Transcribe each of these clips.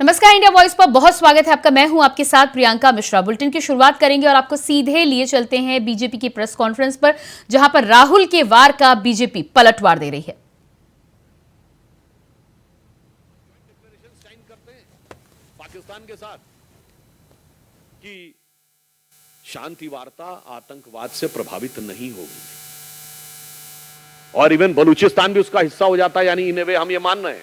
नमस्कार, India voice पर बहुत स्वागत है आपका। मैं हूं आपके साथ प्रियंका मिश्रा। बुलेटिन की शुरुआत करेंगे और आपको सीधे लिए चलते हैं बीजेपी की प्रेस कॉन्फ्रेंस पर, जहां पर राहुल के वार का बीजेपी पलटवार दे रही है। पाकिस्तान के साथ कि शांति वार्ता आतंकवाद से प्रभावित नहीं होगी और इवन बलूचिस्तान भी उसका हिस्सा हो जाता है। यानी इन वे हम ये मान रहे हैं,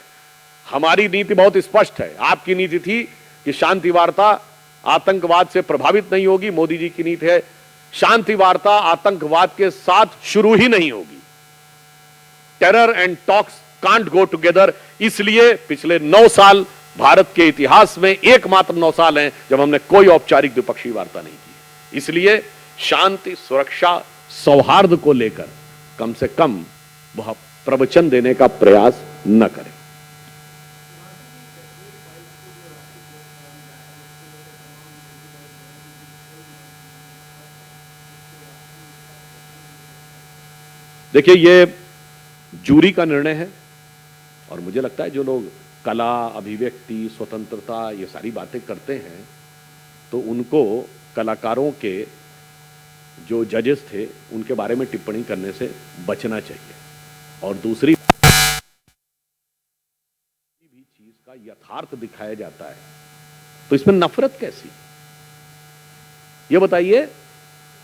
हमारी नीति बहुत स्पष्ट है। आपकी नीति थी कि शांति वार्ता आतंकवाद से प्रभावित नहीं होगी, मोदी जी की नीति है शांति वार्ता आतंकवाद के साथ शुरू ही नहीं होगी। Terror and talks can't go together. इसलिए पिछले 9 साल भारत के इतिहास में एकमात्र 9 साल हैं जब हमने कोई औपचारिक द्विपक्षीय वार्ता नहीं की। इसलिए शांति, सुरक्षा, सौहार्द को लेकर कम से कम वह प्रवचन देने का प्रयास न करें। देखिए, ये जूरी का निर्णय है और मुझे लगता है जो लोग कला, अभिव्यक्ति, स्वतंत्रता ये सारी बातें करते हैं तो उनको कलाकारों के जो जजेस थे उनके बारे में टिप्पणी करने से बचना चाहिए। और दूसरी भी चीज का यथार्थ दिखाया जाता है तो इसमें नफरत कैसी? ये बताइए,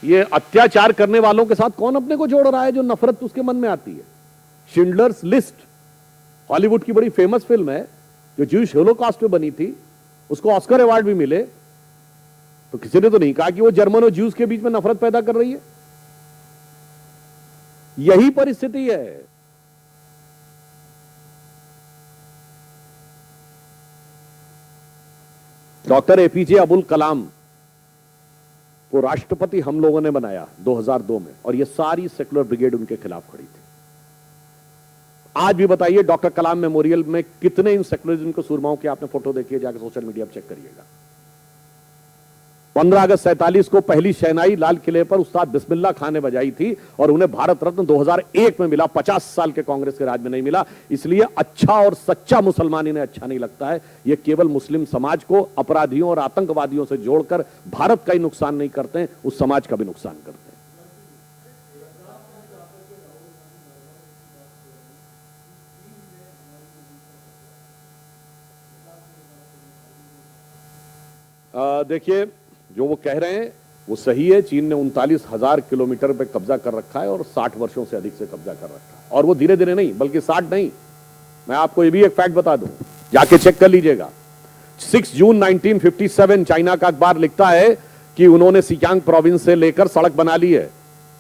ये अत्याचार करने वालों के साथ कौन अपने को जोड़ रहा है जो नफरत उसके मन में आती है? शिंडलर्स लिस्ट हॉलीवुड की बड़ी फेमस फिल्म है जो ज्यूइश होलोकॉस्ट पे बनी थी, उसको ऑस्कर अवार्ड भी मिले, तो किसी ने तो नहीं कहा कि वो जर्मन और ज्यूज के बीच में नफरत पैदा कर रही है। यही परिस्थिति है। डॉक्टर एपीजे अब्दुल कलाम को राष्ट्रपति हम लोगों ने बनाया 2002 में और ये सारी सेकुलर ब्रिगेड उनके खिलाफ खड़ी थी। आज भी बताइए, डॉक्टर कलाम मेमोरियल में कितने इन सेकुलरिज्म के सूरमाओं की आपने फोटो देखी है? जाकर सोशल मीडिया पर चेक करिएगा। 15 अगस्त 47 को पहली शहनाई लाल किले पर उस्ताद बिस्मिल्लाह खान ने बजाई थी और उन्हें भारत रत्न 2001 में मिला। 50 साल के कांग्रेस के राज में नहीं मिला। इसलिए अच्छा और सच्चा मुसलमान इन्हें अच्छा नहीं लगता है। ये केवल मुस्लिम समाज को अपराधियों और आतंकवादियों से जोड़कर भारत का ही नुकसान नहीं करते हैं, उस समाज का भी नुकसान करते हैं। देखिए, जो वो कह रहे हैं वो सही है। चीन ने 39,000 किलोमीटर पे कब्जा कर रखा है और 60 वर्षों से अधिक से कब्जा कर रखा है और वो धीरे धीरे नहीं बल्कि 60 नहीं। मैं आपको ये भी एक फैक्ट बता दूं, जाके चेक कर लीजिएगा। 6 जून 1957 चाइना का अखबार लिखता है कि उन्होंने सिकियांग प्रोविंस से लेकर सड़क बना ली है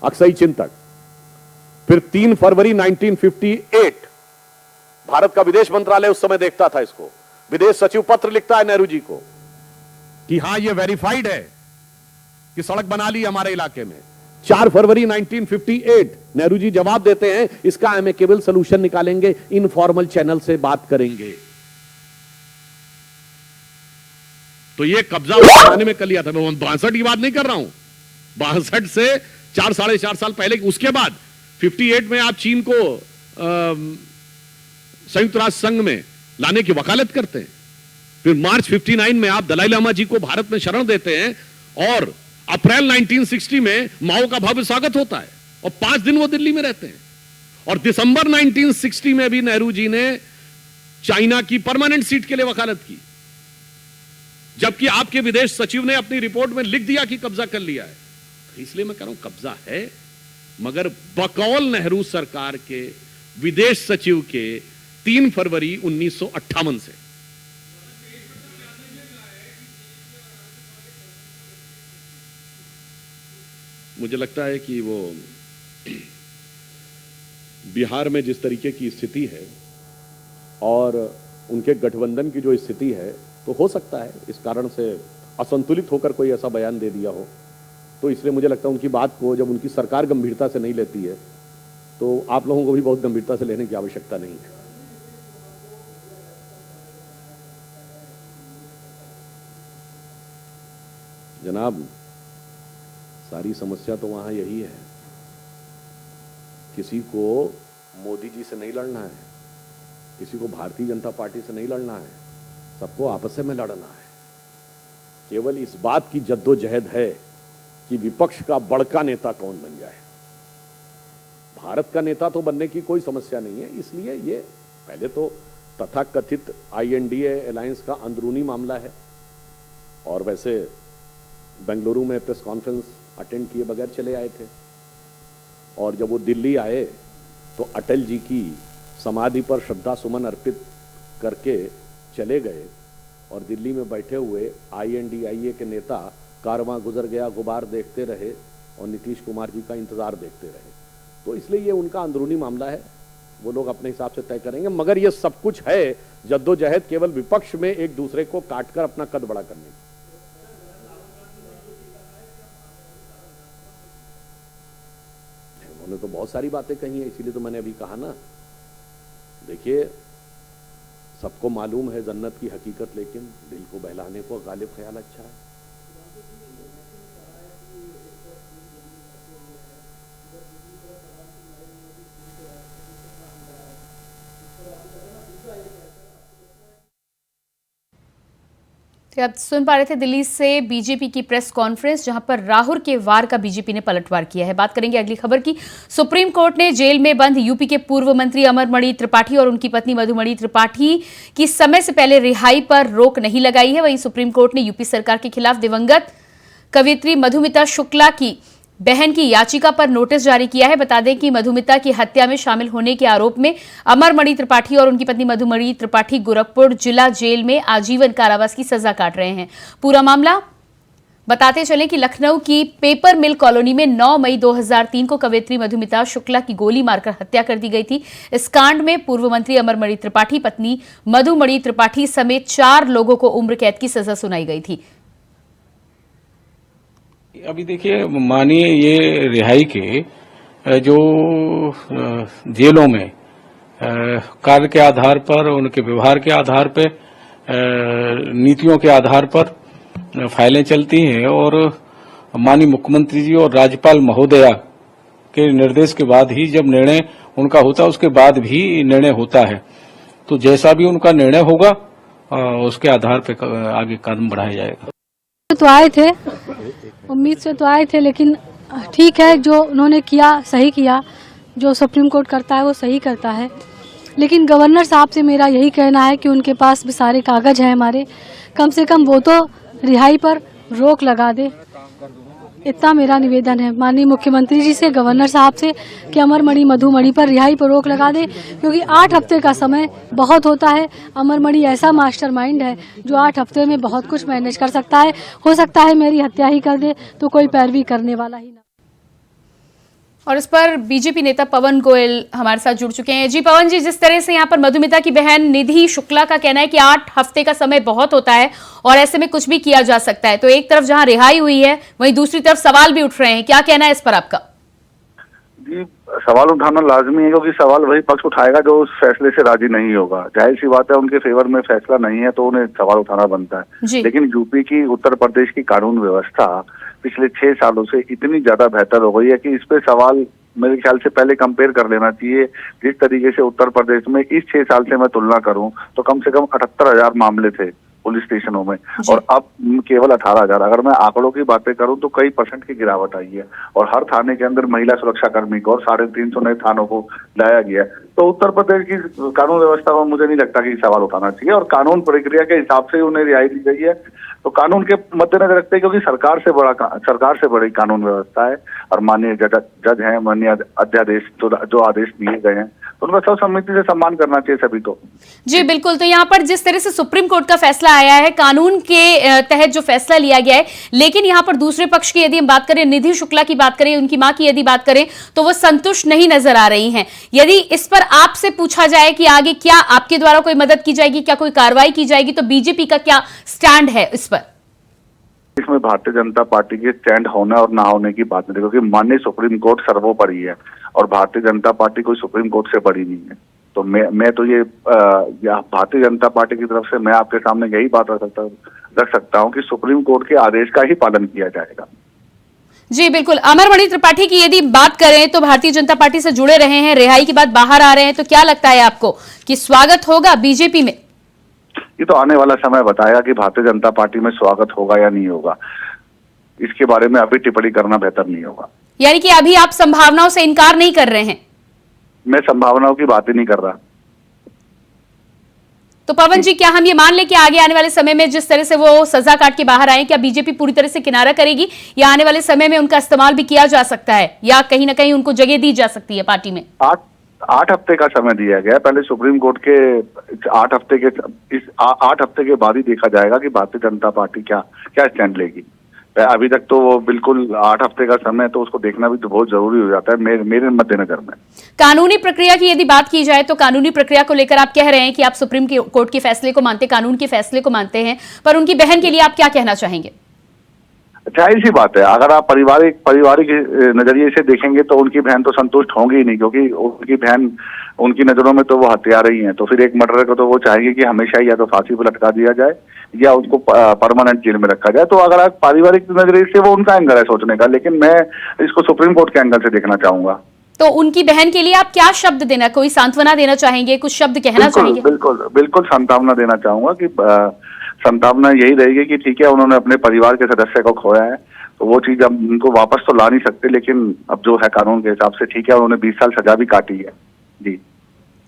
अक्साई चीन तक। फिर 3 फरवरी 1958 भारत का विदेश मंत्रालय उस समय देखता था इसको, विदेश सचिव पत्र लिखता है नेहरू जी को कि हां ये वेरीफाइड है कि सड़क बना ली हमारे इलाके में। 4 फरवरी 1958 नेहरू जी जवाब देते हैं, इसका एमिकेबल सॉल्यूशन निकालेंगे, इनफॉर्मल चैनल से बात करेंगे। तो ये कब्जा उठाने में कर लिया था। मैं 62 की बात नहीं कर रहा हूं, 62 से 4 साढ़े 4 साल पहले। उसके बाद 58 में आप चीन को संयुक्त राष्ट्र संघ में लाने की वकालत करते हैं। फिर मार्च 59 में आप दलाई लामा जी को भारत में शरण देते हैं और अप्रैल 1960 में माओ का भव्य स्वागत होता है और 5 दिन वो दिल्ली में रहते हैं। और दिसंबर 1960 में भी नेहरू जी ने चाइना की परमानेंट सीट के लिए वकालत की, जबकि आपके विदेश सचिव ने अपनी रिपोर्ट में लिख दिया कि कब्जा कर लिया है। तो इसलिए मैं कह रहा हूं कब्जा है, मगर बकौल नेहरू सरकार के विदेश सचिव के 3 फरवरी 1958 से। मुझे लगता है कि वो बिहार में जिस तरीके की स्थिति है और उनके गठबंधन की जो स्थिति है, तो हो सकता है इस कारण से असंतुलित होकर कोई ऐसा बयान दे दिया हो। तो इसलिए मुझे लगता है उनकी बात को जब उनकी सरकार गंभीरता से नहीं लेती है तो आप लोगों को भी बहुत गंभीरता से लेने की आवश्यकता नहीं है। जनाब, सारी समस्या तो वहां यही है, किसी को मोदी जी से नहीं लड़ना है, किसी को भारतीय जनता पार्टी से नहीं लड़ना है, सबको आपस में लड़ना है। केवल इस बात की जद्दोजहद है कि विपक्ष का बड़का नेता कौन बन जाए। भारत का नेता तो बनने की कोई समस्या नहीं है, इसलिए ये पहले तो तथाकथित INDA अलायंस का अंदरूनी मामला है। और वैसे बेंगलुरु में प्रेस कॉन्फ्रेंस अटेंड किए बगैर चले आए थे, और जब वो दिल्ली आए तो अटल जी की समाधि पर श्रद्धा सुमन अर्पित करके चले गए, और दिल्ली में बैठे हुए INDIA के नेता कारवां गुजर गया गुबार देखते रहे और नीतीश कुमार जी का इंतजार देखते रहे। तो इसलिए ये उनका अंदरूनी मामला है, वो लोग अपने हिसाब से तय करेंगे। मगर ये सब कुछ है जद्दोजहद केवल विपक्ष में एक दूसरे को काटकर अपना कद बड़ा करने की। उन्होंने तो बहुत सारी बातें कही है, इसीलिए तो मैंने अभी कहा ना। देखिए, सबको मालूम है जन्नत की हकीकत, लेकिन दिल को बहलाने को गालिब ख्याल अच्छा है। तो आप सुन पा रहे थे दिल्ली से बीजेपी की प्रेस कॉन्फ्रेंस, जहां पर राहुल के वार का बीजेपी ने पलटवार किया है। बात करेंगे अगली खबर की। सुप्रीम कोर्ट ने जेल में बंद यूपी के पूर्व मंत्री अमरमणि त्रिपाठी और उनकी पत्नी मधुमणि त्रिपाठी की समय से पहले रिहाई पर रोक नहीं लगाई है। वहीं सुप्रीम कोर्ट ने यूपी सरकार के खिलाफ दिवंगत कवयित्री मधुमिता शुक्ला की बहन की याचिका पर नोटिस जारी किया है। बता दें कि मधुमिता की हत्या में शामिल होने के आरोप में अमरमणि त्रिपाठी और उनकी पत्नी मधुमणि त्रिपाठी गोरखपुर जिला जेल में आजीवन कारावास की सजा काट रहे हैं। पूरा मामला बताते चलें कि लखनऊ की पेपर मिल कॉलोनी में 9 मई 2003 को कवयित्री मधुमिता शुक्ला की गोली मारकर हत्या कर दी गई थी। इस कांड में पूर्व मंत्री अमरमणि त्रिपाठी, पत्नी मधुमणि त्रिपाठी समेत 4 लोगों को उम्र कैद की सजा सुनाई गई थी। अभी देखिए, मानिए ये रिहाई के जो जेलों में कार्य के आधार पर, उनके व्यवहार के आधार पर, नीतियों के आधार पर फाइलें चलती हैं, और माननीय मुख्यमंत्री जी और राज्यपाल महोदया के निर्देश के बाद ही जब निर्णय उनका होता है, उसके बाद भी निर्णय होता है। तो जैसा भी उनका निर्णय होगा उसके आधार पर आगे कदम बढ़ाया जाएगा। तो आए थे, उम्मीद से तो आए थे, लेकिन ठीक है, जो उन्होंने किया सही किया। जो सुप्रीम कोर्ट करता है वो सही करता है। लेकिन गवर्नर साहब से मेरा यही कहना है कि उनके पास भी सारे कागज हैं हमारे, कम से कम वो तो रिहाई पर रोक लगा दे, इतना मेरा निवेदन है माननीय मुख्यमंत्री जी से, गवर्नर साहब से, कि अमरमणि मधुमणि पर रिहाई पर रोक लगा दे, क्योंकि 8 हफ्ते का समय बहुत होता है। अमरमणि ऐसा मास्टरमाइंड है जो 8 हफ्ते में बहुत कुछ मैनेज कर सकता है। हो सकता है मेरी हत्या ही कर दे तो कोई पैरवी करने वाला ही ना। और इस पर बीजेपी नेता पवन गोयल हमारे साथ जुड़ चुके हैं। जी पवन जी, जिस तरह से यहाँ पर मधुमिता की बहन निधि शुक्ला का कहना है कि 8 हफ्ते का समय बहुत होता है और ऐसे में कुछ भी किया जा सकता है, तो एक तरफ जहां रिहाई हुई है वहीं दूसरी तरफ सवाल भी उठ रहे हैं, क्या कहना है इस पर आपका? जी, सवाल उठाना लाजमी है, क्योंकि सवाल वही पक्ष उठाएगा जो उस फैसले से राजी नहीं होगा। जाहिर सी बात है, उनके फेवर में फैसला नहीं है तो उन्हें सवाल उठाना बनता है। लेकिन यूपी की, उत्तर प्रदेश की कानून व्यवस्था पिछले 6 सालों से इतनी ज्यादा बेहतर हो गई है कि इस पे सवाल मेरे ख्याल से पहले कंपेयर कर लेना चाहिए। जिस तरीके से उत्तर प्रदेश में इस 6 साल से मैं तुलना करूं तो कम से कम 78,000 मामले थे पुलिस स्टेशनों में, और अब केवल 18,000। अगर मैं आंकड़ों की बातें करूं तो कई % की गिरावट आई है, और हर थाने के अंदर महिला सुरक्षा कर्मी को और 350 नए थानों को लाया गया है। तो उत्तर प्रदेश की कानून व्यवस्था में मुझे नहीं लगता कि सवाल उठाना चाहिए, और कानून प्रक्रिया के हिसाब से उन्हें रिहाई दी गई है। तो कानून के मद्देनजर रखते हैं, क्योंकि सरकार से बड़ी कानून व्यवस्था है, और माननीय जज हैं, माननीय अध्यादेश जो आदेश दिए गए हैं, तो उनका सर्वसम्मति से सम्मान करना चाहिए सभी को। जी बिल्कुल। तो यहाँ पर जिस तरह से सुप्रीम कोर्ट का फैसला आया है, कानून के तहत जो फैसला लिया गया है, लेकिन यहाँ पर दूसरे पक्ष की यदि हम बात करें, निधि शुक्ला की बात करें, उनकी मां की यदि बात करें, तो वो संतुष्ट नहीं नजर आ रही हैं। यदि इस पर आपसे पूछा जाए कि आगे क्या आपके द्वारा कोई मदद की जाएगी, क्या कोई कार्रवाई की जाएगी, तो बीजेपी का क्या स्टैंड है इस पर? इसमें भारतीय जनता पार्टी के स्टैंड होने और ना होने की बात नहीं, क्योंकि माननीय सुप्रीम कोर्ट सर्वोपरि है और भारतीय जनता पार्टी कोई सुप्रीम कोर्ट से बड़ी नहीं है। तो मैं तो ये भारतीय जनता पार्टी की तरफ से मैं आपके सामने यही बात रख सकता हूँ कि सुप्रीम कोर्ट के आदेश का ही पालन किया जाएगा। जी बिल्कुल। अमरमणि त्रिपाठी की यदि बात करें तो भारतीय जनता पार्टी से जुड़े रहे हैं, रिहाई के बाद बाहर आ रहे हैं, तो क्या लगता है आपको कि स्वागत होगा बीजेपी में? ये तो आने वाला समय बताएगा कि भारतीय जनता पार्टी में स्वागत होगा या नहीं होगा। इसके बारे में अभी टिप्पणी करना बेहतर नहीं होगा। यानी कि अभी आप संभावनाओं से इनकार नहीं कर रहे हैं? मैं संभावनाओं की बात ही नहीं कर रहा। तो पवन जी, क्या हम ये मान लें कि आगे आने वाले समय में जिस तरह से वो सजा काट के बाहर आए, क्या बीजेपी पूरी तरह से किनारा करेगी या आने वाले समय में उनका इस्तेमाल भी किया जा सकता है या कहीं ना कहीं उनको जगह दी जा सकती है पार्टी में? 8 हफ्ते का समय दिया गया है। पहले सुप्रीम कोर्ट के 8 हफ्ते के बाद ही देखा जाएगा कि भारतीय जनता पार्टी क्या स्टैंड लेगी। अभी तक तो वो बिल्कुल 8 हफ्ते का समय, तो उसको देखना भी तो बहुत जरूरी हो जाता है मेरे मद्देनजर में। कानूनी प्रक्रिया की यदि बात की जाए तो कानूनी प्रक्रिया को लेकर आप कह रहे हैं कि आप सुप्रीम कोर्ट के फैसले को मानते, कानून के फैसले को मानते हैं, पर उनकी बहन के लिए आप क्या कहना चाहेंगे? जाहिर सी बात है, अगर आप पारिवारिक नजरिए से देखेंगे तो उनकी बहन तो संतुष्ट होंगी ही नहीं, क्योंकि उनकी बहन, उनकी नजरों में तो वो हत्यारे ही हैं। तो फिर एक मर्डर को तो वो चाहेंगे कि हमेशा या तो फांसी पर लटका दिया जाए या उसको परमानेंट जेल में रखा जाए। तो अगर आप पारिवारिक नजरिए से, वो उनका एंगल है सोचने का, लेकिन मैं इसको सुप्रीम कोर्ट के एंगल से देखना चाहूंगा। तो उनकी बहन के लिए आप क्या शब्द देना, कोई सांत्वना देना चाहेंगे, कुछ शब्द कहना चाहेंगे? बिल्कुल सांत्वना देना चाहूंगा कि संभावना यही रहेगी कि ठीक है, उन्होंने अपने परिवार के सदस्य को खोया है, तो वो चीज अब उनको वापस तो ला नहीं सकते, लेकिन अब जो है कानून के हिसाब से ठीक है, उन्होंने 20 साल सजा भी काटी है।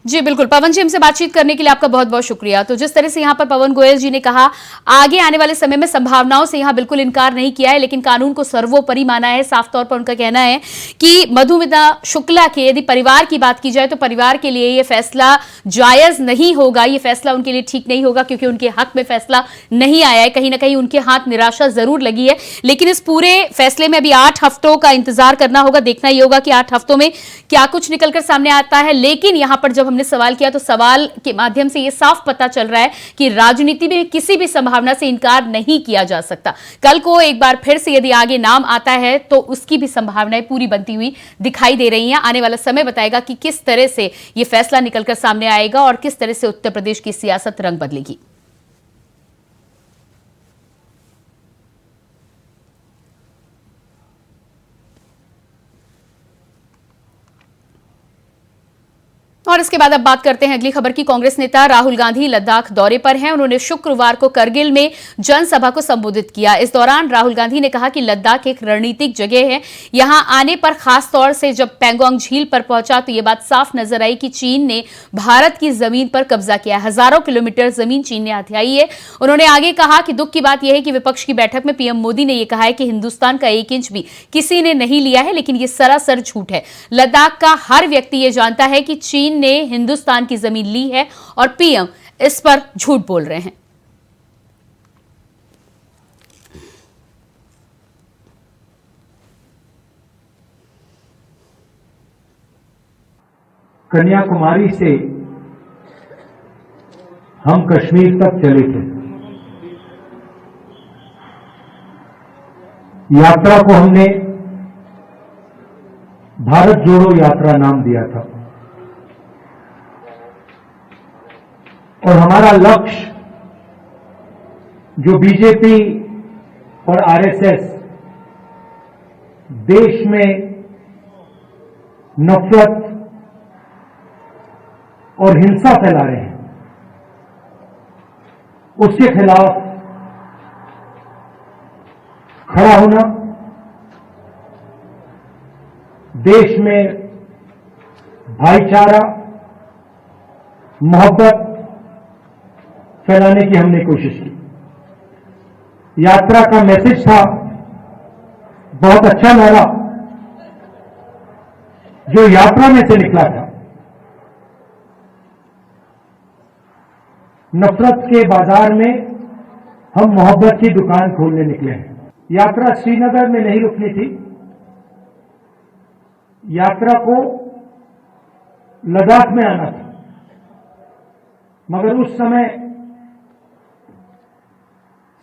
जी बिल्कुल। पवन जी, हमसे बातचीत करने के लिए आपका बहुत बहुत शुक्रिया। तो जिस तरह से यहाँ पर पवन गोयल जी ने कहा, आगे आने वाले समय में संभावनाओं से यहाँ बिल्कुल इनकार नहीं किया है, लेकिन कानून को सर्वोपरि माना है। साफ तौर पर उनका कहना है कि मधुमिता शुक्ला के यदि परिवार की बात की जाए तो परिवार के लिए ये फैसला जायज नहीं होगा, ये फैसला उनके लिए ठीक नहीं होगा, क्योंकि उनके हक में फैसला नहीं आया है। कहीं ना कहीं उनके हाथ निराशा जरूर लगी है, लेकिन इस पूरे फैसले में अभी 8 हफ्तों का इंतजार करना होगा, देखना ही होगा कि 8 हफ्तों में क्या कुछ निकलकर सामने आता है। लेकिन यहां पर जब हमने सवाल किया तो सवाल के माध्यम से यह साफ पता चल रहा है कि राजनीति में किसी भी संभावना से इनकार नहीं किया जा सकता। कल को एक बार फिर से यदि आगे नाम आता है तो उसकी भी संभावनाएं पूरी बनती हुई दिखाई दे रही हैं। आने वाला समय बताएगा कि किस तरह से यह फैसला निकलकर सामने आएगा और किस तरह से उत्तर प्रदेश की सियासत रंग बदलेगी। और इसके बाद अब बात करते हैं अगली खबर की। कांग्रेस नेता राहुल गांधी लद्दाख दौरे पर हैं। उन्होंने शुक्रवार को करगिल में जनसभा को संबोधित किया। इस दौरान राहुल गांधी ने कहा कि लद्दाख एक रणनीतिक जगह है। यहां आने पर खास तौर से जब पैंगोंग झील पर पहुंचा तो यह बात साफ नजर आई कि चीन ने भारत की जमीन पर कब्जा किया। हजारों किलोमीटर जमीन चीन ने हथियाई है। उन्होंने आगे कहा कि दुख की बात यह है कि विपक्ष की बैठक में पीएम मोदी ने यह कहा है कि हिंदुस्तान का 1 इंच भी किसी ने नहीं लिया है, लेकिन यह सरासर झूठ है। लद्दाख का हर व्यक्ति यह जानता है कि चीन ने हिंदुस्तान की जमीन ली है और पीएम इस पर झूठ बोल रहे हैं। कन्याकुमारी से हम कश्मीर तक चले थे। यात्रा को हमने भारत जोड़ो यात्रा नाम दिया था और हमारा लक्ष्य जो बीजेपी और आरएसएस देश में नफरत और हिंसा फैला रहे हैं, उसके खिलाफ खड़ा होना, देश में भाईचारा, मोहब्बत फैलाने की हमने कोशिश की। यात्रा का मैसेज था, बहुत अच्छा लगा जो यात्रा में से निकला था। नफरत के बाजार में हम मोहब्बत की दुकान खोलने निकले हैं। यात्रा श्रीनगर में नहीं रुकनी थी, यात्रा को लद्दाख में आना था, मगर उस समय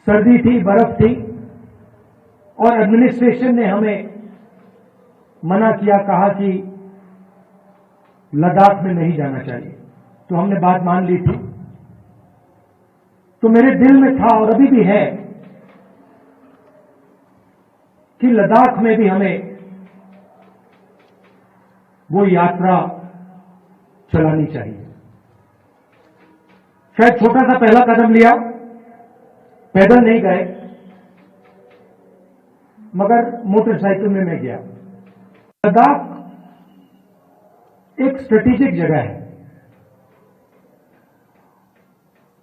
सर्दी थी, बर्फ थी और एडमिनिस्ट्रेशन ने हमें मना किया, कहा कि लद्दाख में नहीं जाना चाहिए। तो हमने बात मान ली थी। तो मेरे दिल में था और अभी भी है कि लद्दाख में भी हमें वो यात्रा चलानी चाहिए। शायद छोटा सा पहला कदम लिया, पैदल नहीं गए, मगर मोटरसाइकिल में मैं गया। लद्दाख एक स्ट्रेटेजिक जगह है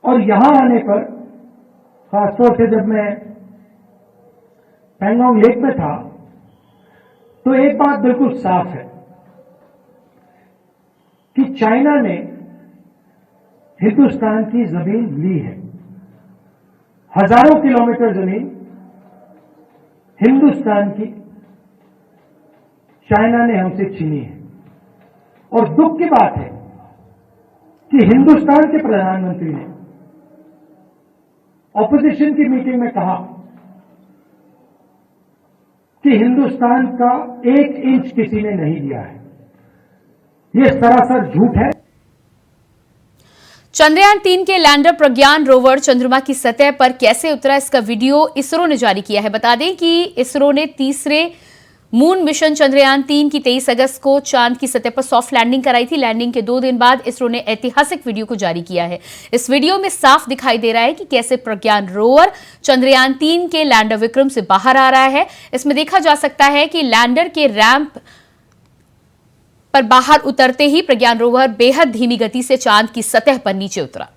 और यहां आने पर, खासतौर से जब मैं पैंगोंग लेक में था, तो एक बात बिल्कुल साफ है कि चाइना ने हिंदुस्तान की जमीन ली है। हजारों किलोमीटर जमीन हिंदुस्तान की चाइना ने हमसे छीनी है। और दुख की बात है कि हिंदुस्तान के प्रधानमंत्री ने ऑपोजिशन की मीटिंग में कहा कि हिंदुस्तान का 1 इंच किसी ने नहीं दिया है। यह सरासर झूठ है। चंद्रयान 3 के लैंडर प्रज्ञान रोवर चंद्रमा की सतह पर कैसे उतरा, इसका वीडियो इसरो ने जारी किया है। बता दें कि इसरो ने तीसरे मून मिशन चंद्रयान 3 की 23 अगस्त को चांद की सतह पर सॉफ्ट लैंडिंग कराई थी। लैंडिंग के 2 दिन बाद इसरो ने ऐतिहासिक वीडियो को जारी किया है। इस वीडियो में साफ दिखाई दे रहा है कि कैसे प्रज्ञान रोवर चंद्रयान 3 के लैंडर विक्रम से बाहर आ रहा है। इसमें देखा जा सकता है कि लैंडर के रैंप पर बाहर उतरते ही प्रज्ञान रोवर बेहद धीमी गति से चांद की सतह पर नीचे उतरा।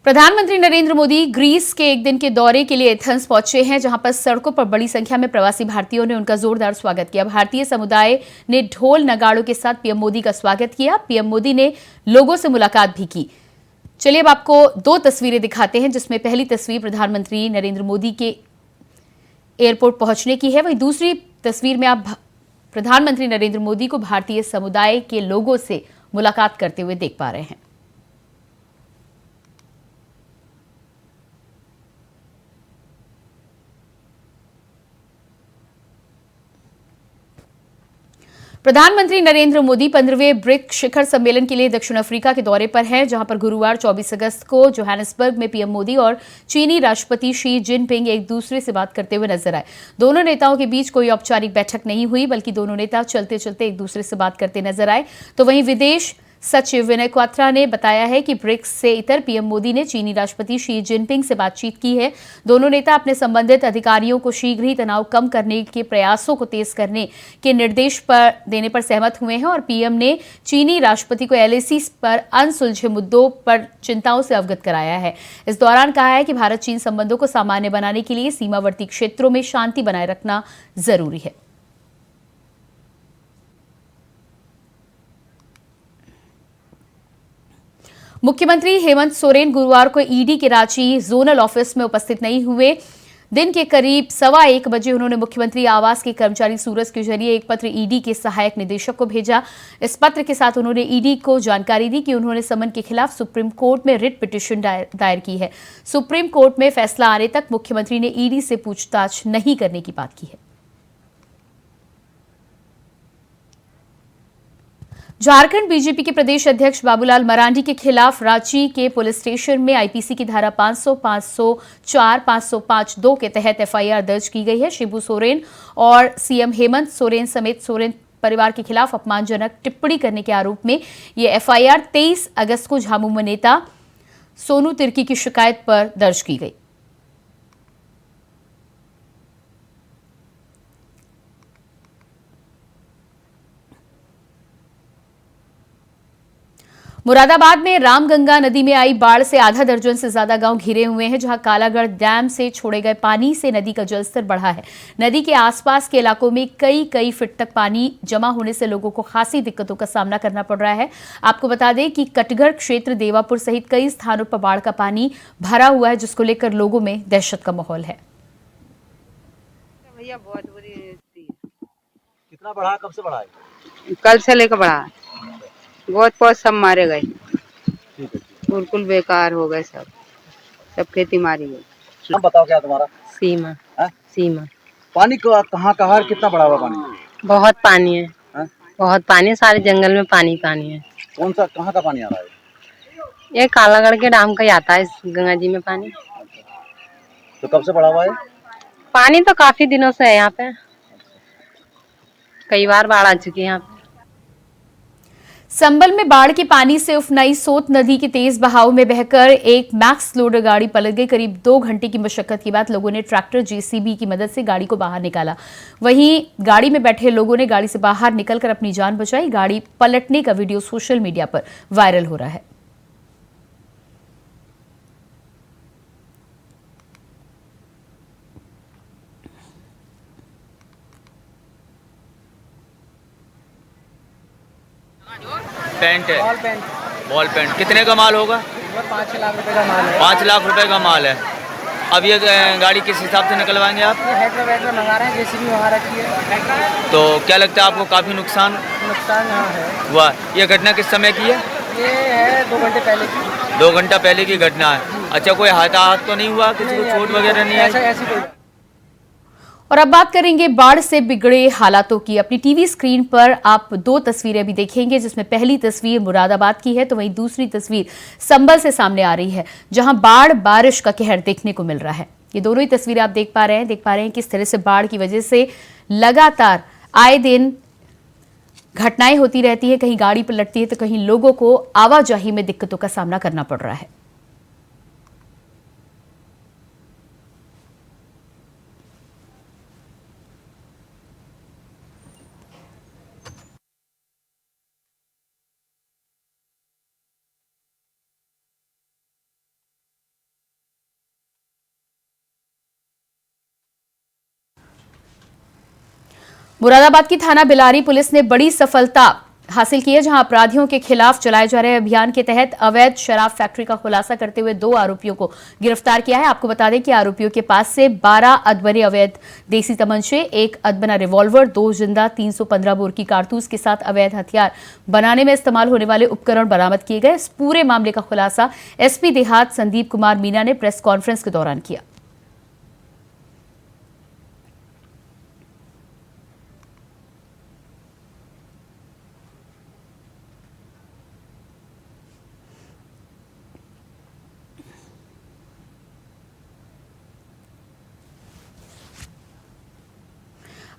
प्रधानमंत्री नरेंद्र मोदी ग्रीस के एक दिन के दौरे के लिए एथेंस पहुंचे हैं, जहां पर सड़कों पर बड़ी संख्या में प्रवासी भारतीयों ने उनका जोरदार स्वागत किया। भारतीय समुदाय ने ढोल नगाड़ों के साथ पीएम मोदी का स्वागत किया। पीएम मोदी ने लोगों से मुलाकात भी की। चलिए अब आपको 2 तस्वीरें दिखाते हैं, जिसमें पहली तस्वीर प्रधानमंत्री नरेंद्र मोदी के एयरपोर्ट पहुंचने की है, वहीं दूसरी तस्वीर में आप प्रधानमंत्री नरेंद्र मोदी को भारतीय समुदाय के लोगों से मुलाकात करते हुए देख पा रहे हैं। प्रधानमंत्री नरेंद्र मोदी 15वें ब्रिक्स शिखर सम्मेलन के लिए दक्षिण अफ्रीका के दौरे पर हैं, जहां पर गुरुवार 24 अगस्त को जोहानिसबर्ग में पीएम मोदी और चीनी राष्ट्रपति शी जिनपिंग एक दूसरे से बात करते हुए नजर आए। दोनों नेताओं के बीच कोई औपचारिक बैठक नहीं हुई, बल्कि दोनों नेता चलते चलते एक दूसरे से बात करते नजर आए। तो वहीं विदेश सचिव विनय क्वात्रा ने बताया है कि ब्रिक्स से इतर पीएम मोदी ने चीनी राष्ट्रपति शी जिनपिंग से बातचीत की है। दोनों नेता अपने संबंधित अधिकारियों को शीघ्र ही तनाव कम करने के प्रयासों को तेज करने के निर्देश देने पर सहमत हुए हैं और पीएम ने चीनी राष्ट्रपति को एलएसी पर अनसुलझे मुद्दों पर चिंताओं से अवगत कराया है। इस दौरान कहा है कि भारत चीन संबंधों को सामान्य बनाने के लिए सीमावर्ती क्षेत्रों में शांति बनाए रखना जरूरी है। मुख्यमंत्री हेमंत सोरेन गुरुवार को ईडी के रांची जोनल ऑफिस में उपस्थित नहीं हुए। दिन के करीब 1:15 बजे उन्होंने मुख्यमंत्री आवास के कर्मचारी सूरज के जरिए एक पत्र ईडी के सहायक निदेशक को भेजा। इस पत्र के साथ उन्होंने ईडी को जानकारी दी कि उन्होंने समन के खिलाफ सुप्रीम कोर्ट में रिट पिटीशन दायर की है। सुप्रीम कोर्ट में फैसला आने तक मुख्यमंत्री ने ईडी से पूछताछ नहीं करने की बात की है। झारखंड बीजेपी के प्रदेश अध्यक्ष बाबूलाल मरांडी के खिलाफ रांची के पुलिस स्टेशन में आईपीसी की धारा 500, 504, 505(2) के तहत एफआईआर दर्ज की गई है। शिबू सोरेन और सीएम हेमंत सोरेन समेत सोरेन परिवार के खिलाफ अपमानजनक टिप्पणी करने के आरोप में यह एफआईआर 23 अगस्त को झामुमो नेता सोनू तिर्की की शिकायत पर दर्ज की गई। मुरादाबाद में रामगंगा नदी में आई बाढ़ से आधा दर्जन से ज्यादा गांव घिरे हुए हैं, जहां कालागढ़ डैम से छोड़े गए पानी से नदी का जलस्तर बढ़ा है। नदी के आसपास के इलाकों में कई फीट तक पानी जमा होने से लोगों को खासी दिक्कतों का सामना करना पड़ रहा है। आपको बता दें कि कटघर क्षेत्र, देवापुर सहित कई स्थानों पर बाढ़ का पानी भरा हुआ है, जिसको लेकर लोगों में दहशत का माहौल है। भैया बहुत बुरी स्थिति है। कितना बढ़ा, कब से बढ़ा है? कल से लेकर बढ़ा, बहुत सब मारे गए, बिल्कुल बेकार हो गए, सब खेती मारी गई। नाम बताओ क्या तुम्हारा? सीमा। सीमा। पानी कहाँ कितना बढ़ा हुआ पानी? बहुत पानी है, हा? बहुत पानी है, सारे जंगल में पानी है। कौन सा, कहाँ का पानी आ रहा है? ये कालागढ़ के डैम का ही आता है इस गंगा जी में पानी। तो कब से बढ़ा हुआ है? पानी तो काफी दिनों से है यहाँ पे, कई बार बाढ़ आ चुकी है यहाँ पे। संभल में बाढ़ के पानी से उफनाई सोत नदी के तेज बहाव में बहकर एक मैक्स लोडर गाड़ी पलट गई। करीब 2 घंटे की मशक्कत के बाद लोगों ने ट्रैक्टर जेसीबी की मदद से गाड़ी को बाहर निकाला। वहीं गाड़ी में बैठे लोगों ने गाड़ी से बाहर निकलकर अपनी जान बचाई। गाड़ी पलटने का वीडियो सोशल मीडिया पर वायरल हो रहा है। पेंट है, बॉल पेंट कितने का माल होगा? 5 लाख रुपए का माल है। 5 लाख रुपए का माल है। अब ये गाड़ी किस हिसाब से निकलवाएंगे आप? ये हेडर वेडर मंगा रहे हैं, जेसीबी मंगा रखी है। तो क्या लगता है आपको काफी नुकसान यहाँ है हुआ? ये घटना किस समय की है? ये है 2 घंटे पहले की। 2 घंटा पहले की घटना है। अच्छा, कोई हताहत तो नहीं हुआ? किसी को चोट वगैरह नहीं आई? ऐसी कोई। और अब बात करेंगे बाढ़ से बिगड़े हालातों की। अपनी टीवी स्क्रीन पर आप 2 तस्वीरें भी देखेंगे, जिसमें पहली तस्वीर मुरादाबाद की है तो वहीं दूसरी तस्वीर संभल से सामने आ रही है, जहां बाढ़ बारिश का कहर देखने को मिल रहा है। ये दोनों ही तस्वीरें आप देख पा रहे हैं किस तरह से बाढ़ की वजह से लगातार आए दिन घटनाएं होती रहती है। कहीं गाड़ी पलटती है तो कहीं लोगों को आवाजाही में दिक्कतों का सामना करना पड़ रहा है। मुरादाबाद की थाना बिलारी पुलिस ने बड़ी सफलता हासिल की है, जहां अपराधियों के खिलाफ चलाए जा रहे अभियान के तहत अवैध शराब फैक्ट्री का खुलासा करते हुए 2 आरोपियों को गिरफ्तार किया है। आपको बता दें कि आरोपियों के पास से 12 अधबने अवैध देसी तमंचे, 1 अधबना रिवॉल्वर, 2 जिंदा 315 बोर की कारतूस के साथ अवैध हथियार बनाने में इस्तेमाल होने वाले उपकरण बरामद किए गए। इस पूरे मामले का खुलासा एसपी देहात संदीप कुमार मीना ने प्रेस कॉन्फ्रेंस के दौरान किया।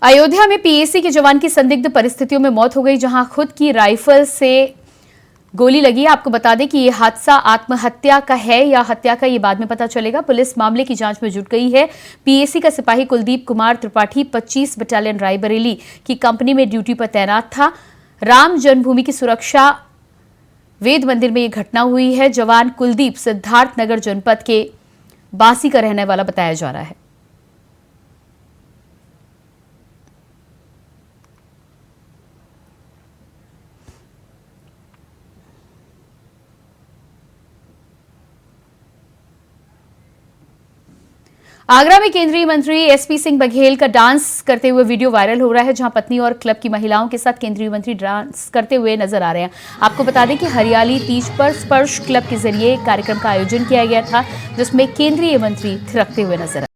अयोध्या में पीएसी के जवान की संदिग्ध परिस्थितियों में मौत हो गई, जहां खुद की राइफल से गोली लगी है। आपको बता दें कि यह हादसा आत्महत्या का है या हत्या का, ये बाद में पता चलेगा। पुलिस मामले की जांच में जुट गई है। पीएसी का सिपाही कुलदीप कुमार त्रिपाठी 25 बटालियन रायबरेली की कंपनी में ड्यूटी पर तैनात था। राम जन्मभूमि की सुरक्षा वेद मंदिर में यह घटना हुई है। जवान कुलदीप सिद्धार्थनगर जनपद के बासी का रहने वाला बताया जा रहा है। आगरा में केंद्रीय मंत्री एसपी सिंह बघेल का डांस करते हुए वीडियो वायरल हो रहा है, जहां पत्नी और क्लब की महिलाओं के साथ केंद्रीय मंत्री डांस करते हुए नजर आ रहे हैं। आपको बता दें कि हरियाली तीज पर स्पर्श क्लब के जरिए एक कार्यक्रम का आयोजन किया गया था, जिसमें केंद्रीय मंत्री थिरकते हुए नजर आए।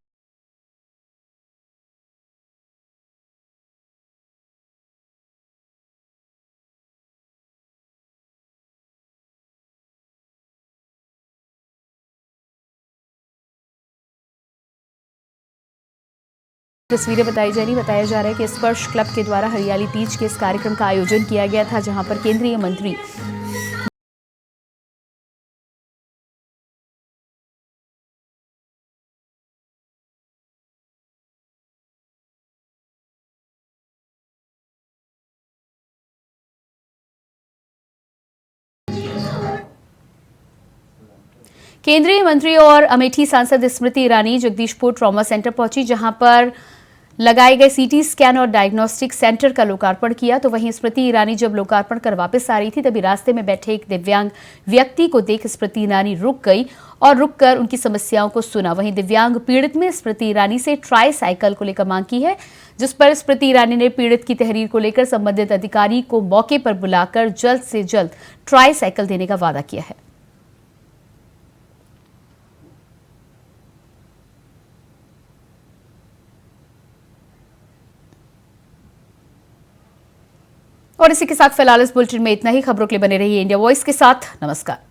तस्वीरें बताया जा रहा है कि स्पर्श क्लब के द्वारा हरियाली तीज के इस कार्यक्रम का आयोजन किया गया था, जहां पर केंद्रीय मंत्री केंद्रीय मंत्री और अमेठी सांसद स्मृति ईरानी जगदीशपुर ट्रॉमा सेंटर पहुंची, जहां पर लगाए गए सीटी स्कैन और डायग्नोस्टिक सेंटर का लोकार्पण किया। तो वहीं स्मृति ईरानी जब लोकार्पण कर वापस आ रही थी, तभी रास्ते में बैठे एक दिव्यांग व्यक्ति को देख स्मृति ईरानी रुक गई और रुककर उनकी समस्याओं को सुना। वहीं दिव्यांग पीड़ित में स्मृति ईरानी से ट्राई साइकिल को लेकर मांग की है, जिस पर स्मृति ईरानी ने पीड़ित की तहरीर को लेकर संबंधित अधिकारी को मौके पर बुलाकर जल्द से जल्द ट्राई साइकिल देने का वादा किया है। और इसी के साथ फिलहाल इस बुलेटिन में इतना ही। खबरों के लिए बने रहिए इंडिया वॉइस के साथ। नमस्कार।